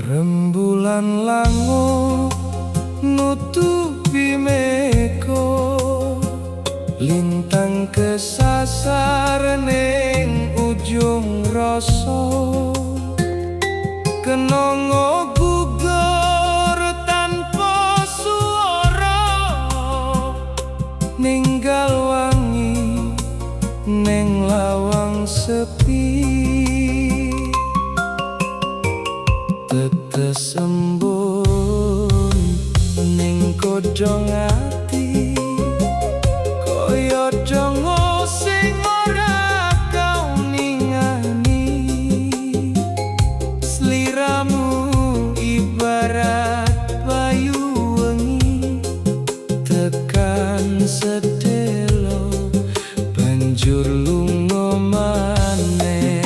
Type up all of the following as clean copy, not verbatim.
Rembulan lango nutupi meko, lintang kesasar ning ujung rasa, kenongo gugur tanpa suara, ninggal wangi ning lawang sepi. Tetes embun ning kodhong ati, kaya jongo sing ora kau ningani. Sliramu ibarat bayu wengi, tekan sedelo banjur lunga maneh.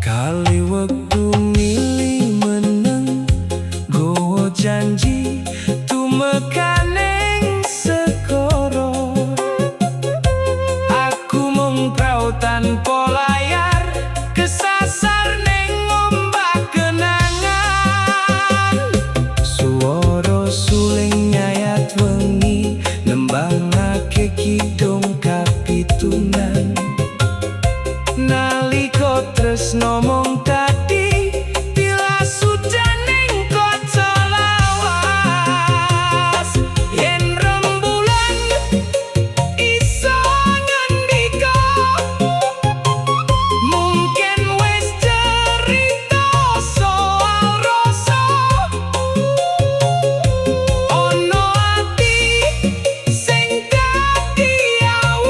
Kali wektu milih meneng, gowo janji tumekaning segara. Aku mung prau tanpa layar, kesasar ning ombak kenangan. Suara suling nyayat wengi, nembangake kidung kapitunan. Nalika tresno mung tadi, tilas sudah ning kaca lawas. Yen rembulan iso ngendika, mungkin wis cerita soal rasa. Ono ati sing dadi au,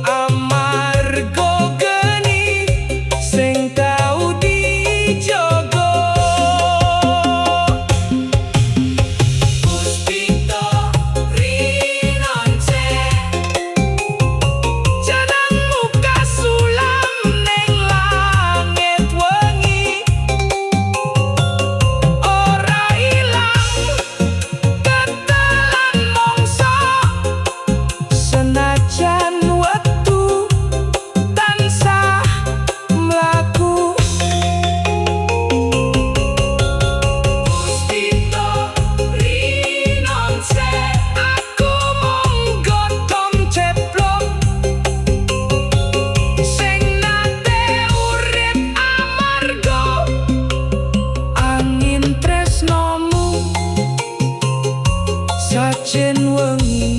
amarga sing tau dijogo. Puspita rinonce, jenengmu kasulam ning langit wengi. Ora ilang ketelan mongso, senajan wektu tansah mlaku. Puspita rinonce, aku mung godhong ceplok sing nate urip amarga angin tresnomu sajen wengi.